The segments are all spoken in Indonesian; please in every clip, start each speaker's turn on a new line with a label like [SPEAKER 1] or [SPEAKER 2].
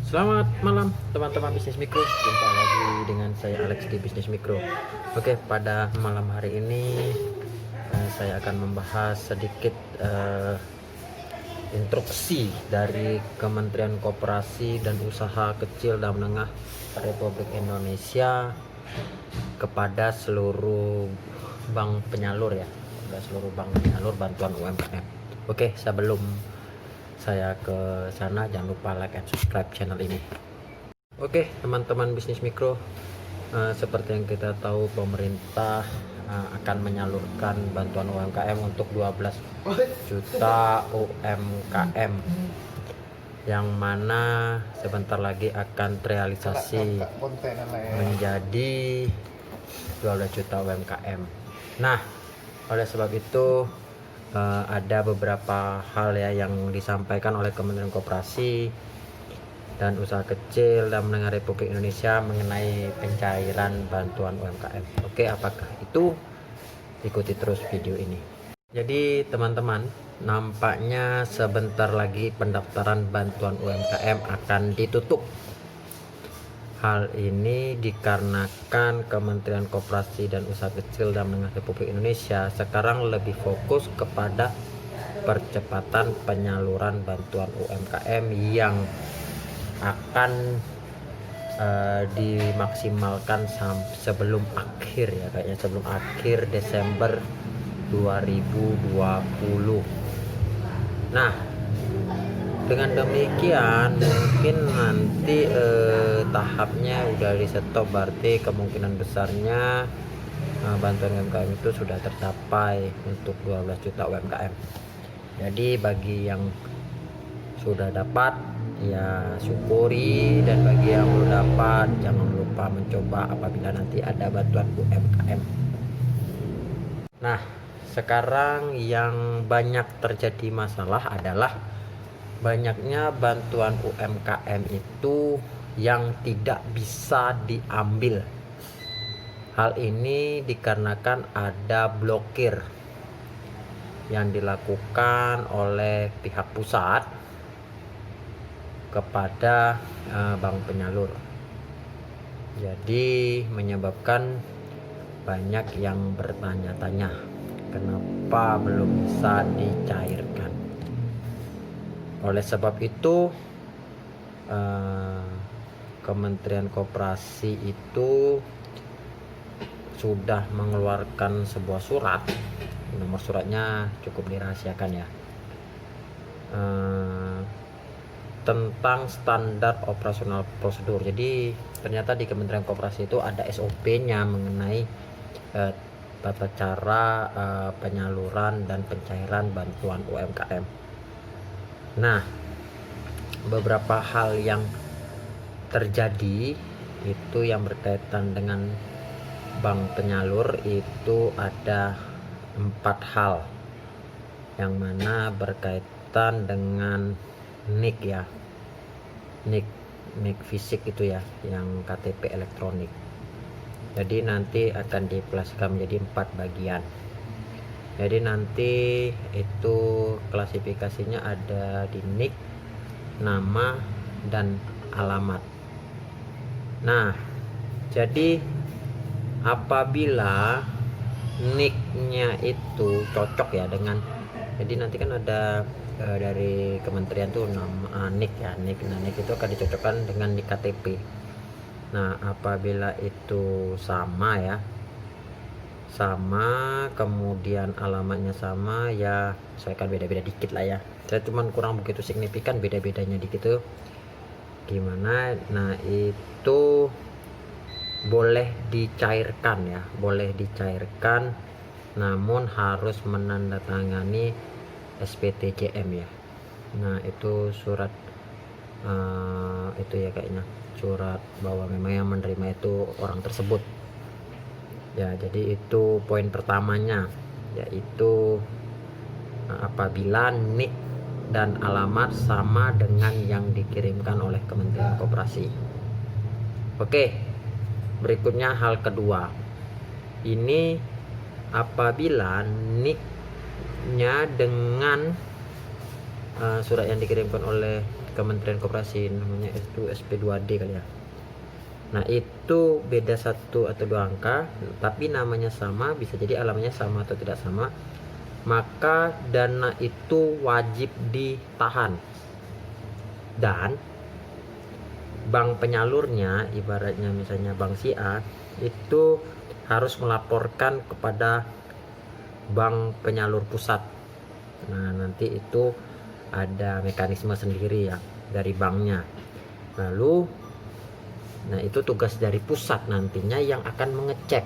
[SPEAKER 1] Selamat malam teman-teman bisnis mikro, jumpa lagi dengan saya Alex di bisnis mikro. Oke, pada malam hari ini saya akan membahas sedikit instruksi dari Kementerian Koperasi dan Usaha Kecil dan Menengah Republik Indonesia kepada seluruh bank penyalur ya, kepada seluruh bank penyalur bantuan UMKM. Oke, sebelum saya ke sana, jangan lupa like and subscribe channel ini. Oke, teman-teman bisnis mikro, seperti yang kita tahu, pemerintah akan menyalurkan bantuan UMKM untuk 12 juta UMKM yang mana sebentar lagi akan terrealisasi menjadi 12 juta UMKM. Nah, oleh sebab itu ada beberapa hal ya yang disampaikan oleh Kementerian Koperasi dan Usaha Kecil dan Menengah Republik Indonesia mengenai pencairan bantuan UMKM. Oke, apakah itu? Ikuti terus video ini. Jadi teman-teman, nampaknya sebentar lagi pendaftaran bantuan UMKM akan ditutup. Hal ini dikarenakan Kementerian Koperasi dan Usaha Kecil dan Menengah Republik Indonesia sekarang lebih fokus kepada percepatan penyaluran bantuan UMKM yang akan dimaksimalkan sebelum akhir ya, kayaknya sebelum akhir Desember 2020. Nah, dengan demikian mungkin nanti tahapnya udah di stop, berarti kemungkinan besarnya bantuan UMKM itu sudah tercapai untuk 12 juta UMKM. Jadi bagi yang sudah dapat ya syukuri, dan bagi yang belum dapat jangan lupa mencoba apabila nanti ada bantuan UMKM. Nah, sekarang yang banyak terjadi masalah adalah banyaknya bantuan UMKM itu yang tidak bisa diambil. Hal ini dikarenakan ada blokir yang dilakukan oleh pihak pusat kepada bank penyalur. Jadi menyebabkan banyak yang bertanya-tanya kenapa belum bisa dicairkan. Oleh sebab itu Kementerian Koperasi itu sudah mengeluarkan sebuah surat. Nomor suratnya cukup dirahasiakan ya, tentang standar operasional prosedur. Jadi ternyata di Kementerian Koperasi itu ada SOP-nya mengenai tata cara penyaluran dan pencairan bantuan UMKM. Nah, beberapa hal yang terjadi itu yang berkaitan dengan bank penyalur itu ada 4 hal, yang mana berkaitan dengan NIK ya, NIK fisik itu ya, yang KTP elektronik. Jadi nanti akan diplaskan menjadi 4 bagian. Jadi nanti itu klasifikasinya ada di NIK, nama, dan alamat. Nah, jadi apabila NIK-nya itu cocok ya dengan, jadi nanti kan ada dari kementerian tuh nama NIK ya, NIK. Nah, NIK itu akan dicocokkan dengan NIK KTP. Nah, apabila itu sama ya, sama, kemudian alamatnya sama ya, saya kan beda-beda dikit lah ya, saya cuman kurang begitu signifikan beda-bedanya dikit tuh gimana. Nah, itu boleh dicairkan ya, boleh dicairkan, namun harus menandatangani SPTJM ya. Nah, itu surat itu ya, kayaknya surat bahwa memang yang menerima itu orang tersebut ya. Jadi itu poin pertamanya, yaitu apabila NIK dan alamat sama dengan yang dikirimkan oleh Kementerian Koperasi. Oke, berikutnya hal kedua, ini apabila NIK-nya dengan surat yang dikirimkan oleh Kementerian Koperasi, namanya itu SP2D kali ya. Nah itu beda 1 atau 2 angka, tapi namanya sama, bisa jadi alamatnya sama atau tidak sama, maka dana itu wajib ditahan. Dan bank penyalurnya, ibaratnya misalnya bank si A, itu harus melaporkan kepada bank penyalur pusat. Nah nanti itu ada mekanisme sendiri ya dari banknya. Lalu nah itu tugas dari pusat nantinya yang akan mengecek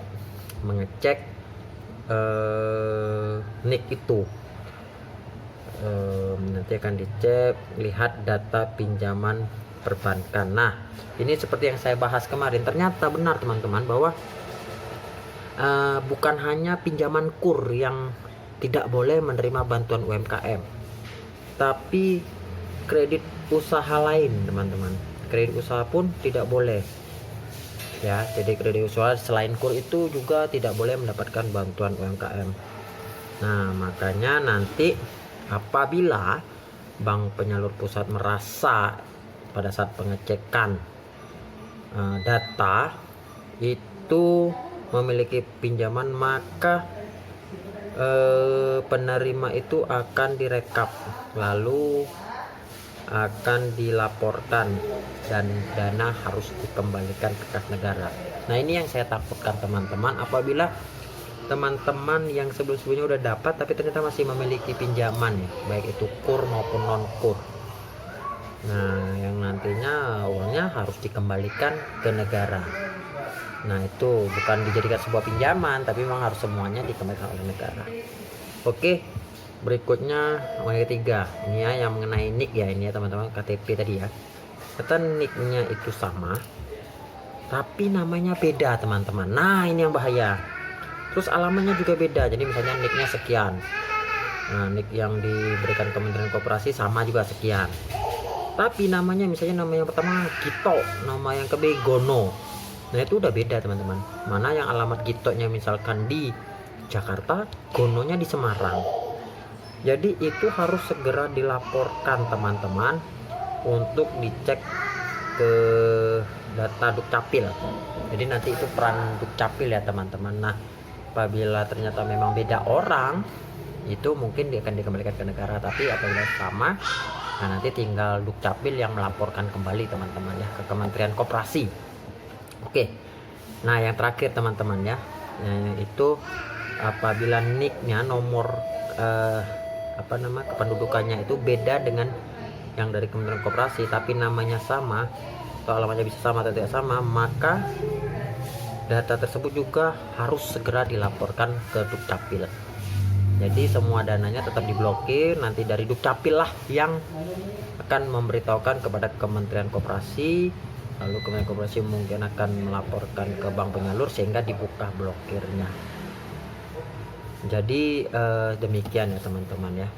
[SPEAKER 1] NIK itu. Nanti akan dicek, lihat data pinjaman perbankan. Nah ini seperti yang saya bahas kemarin, ternyata benar teman-teman bahwa bukan hanya pinjaman KUR yang tidak boleh menerima bantuan UMKM, tapi kredit usaha lain teman-teman, kredit usaha pun tidak boleh ya. Jadi kredit usaha selain KUR itu juga tidak boleh mendapatkan bantuan UMKM. Nah makanya nanti apabila bank penyalur pusat merasa pada saat pengecekan data itu memiliki pinjaman, maka penerima itu akan direkap lalu akan dilaporkan dan dana harus dikembalikan ke kas negara. Nah ini yang saya takutkan teman-teman, apabila teman-teman yang sebelum-sebelumnya udah dapat tapi ternyata masih memiliki pinjaman ya, baik itu KUR maupun non KUR. Nah yang nantinya uangnya harus dikembalikan ke negara. Nah itu bukan dijadikan sebuah pinjaman, tapi memang harus semuanya dikembalikan oleh negara. Oke, berikutnya yang ketiga, ini ya yang mengenai NIK ya, ini ya teman-teman, KTP tadi ya. Kata NIK-nya itu sama, tapi namanya beda teman-teman. Nah ini yang bahaya. Terus alamatnya juga beda, jadi misalnya NIK-nya sekian. Nah NIK yang diberikan Kementerian Koperasi sama juga sekian. Tapi namanya misalnya nama yang pertama Gito, nama yang kedua Gono. Nah itu udah beda teman-teman. Mana yang alamat Gitonya misalkan di Jakarta, Gononya di Semarang. Jadi itu harus segera dilaporkan teman-teman untuk dicek ke data Dukcapil. Jadi nanti itu peran Dukcapil ya teman-teman. Nah apabila ternyata memang beda orang, itu mungkin dia akan dikembalikan ke negara. Tapi apabila sama, nah nanti tinggal Dukcapil yang melaporkan kembali teman-teman ya ke Kementerian Koperasi. Oke, nah yang terakhir teman-teman ya, itu apabila NIK-nya nomor kependudukannya itu beda dengan yang dari Kementerian Koperasi, tapi namanya sama atau alamatnya bisa sama atau tidak sama, maka data tersebut juga harus segera dilaporkan ke Dukcapil. Jadi semua dananya tetap diblokir, nanti dari Dukcapil lah yang akan memberitahukan kepada Kementerian Koperasi, lalu Kementerian Koperasi mungkin akan melaporkan ke bank penyalur sehingga dibuka blokirnya. Jadi demikian ya teman-teman ya.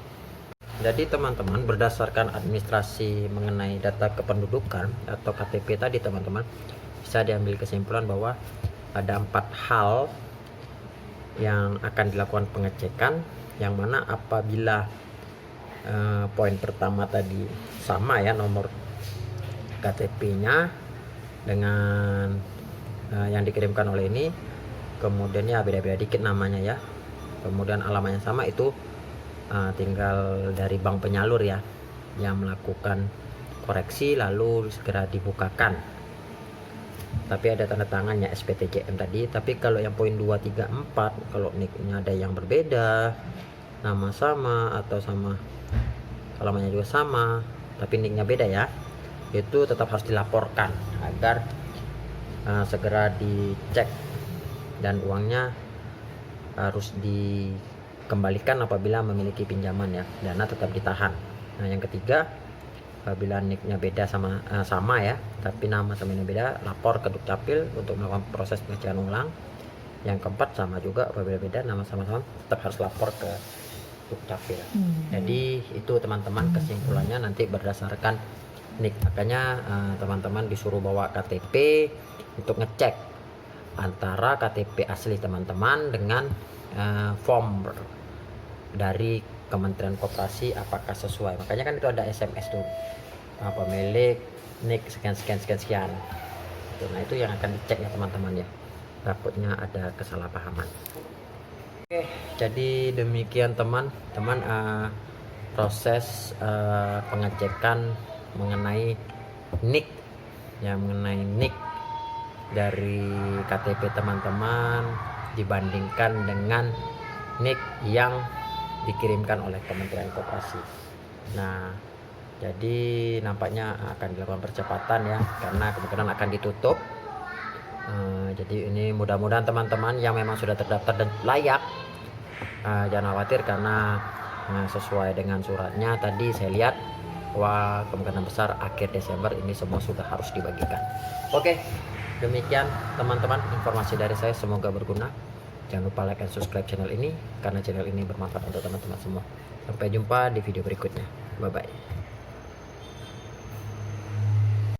[SPEAKER 1] Jadi teman-teman, berdasarkan administrasi mengenai data kependudukan atau KTP tadi teman-teman, bisa diambil kesimpulan bahwa ada 4 hal yang akan dilakukan pengecekan, yang mana apabila poin pertama tadi sama ya, nomor KTP-nya dengan yang dikirimkan oleh ini, kemudian ya beda-beda dikit namanya ya, kemudian alamatnya sama, itu tinggal dari bank penyalur ya yang melakukan koreksi lalu segera dibukakan. Tapi ada tanda tangannya SPTJM tadi. Tapi kalau yang poin 2, 3, 4, kalau NIK-nya ada yang berbeda, nama sama atau sama alamatnya juga sama tapi NIK-nya beda ya, itu tetap harus dilaporkan agar segera dicek dan uangnya harus dikembalikan apabila memiliki pinjaman ya, dana tetap ditahan. Nah yang ketiga, apabila NIK-nya beda sama ya, tapi nama temennya beda, lapor ke Dukcapil untuk melakukan proses pengecekan ulang. Yang keempat sama juga, apabila beda nama sama-sama tetap harus lapor ke Dukcapil. Jadi itu teman-teman kesimpulannya nanti berdasarkan NIK. Makanya teman-teman disuruh bawa KTP untuk ngecek antara KTP asli teman-teman dengan form dari Kementerian Koperasi apakah sesuai. Makanya kan itu ada SMS tuh, pemilik NIK sekian. Nah itu yang akan dicek ya teman-teman ya, takutnya ada kesalahpahaman. Oke, jadi demikian teman-teman proses pengecekan mengenai NIK ya, mengenai NIK dari KTP teman-teman dibandingkan dengan NIK yang dikirimkan oleh Kementerian Koperasi. Nah, jadi nampaknya akan dilakukan percepatan ya, karena kemungkinan akan ditutup. Jadi ini mudah-mudahan teman-teman yang memang sudah terdaftar dan layak, jangan khawatir karena sesuai dengan suratnya tadi saya lihat, wah kemungkinan besar akhir Desember ini semua sudah harus dibagikan. Oke, demikian teman-teman informasi dari saya, semoga berguna. Jangan lupa like dan subscribe channel ini karena channel ini bermanfaat untuk teman-teman semua. Sampai jumpa di video berikutnya. Bye bye.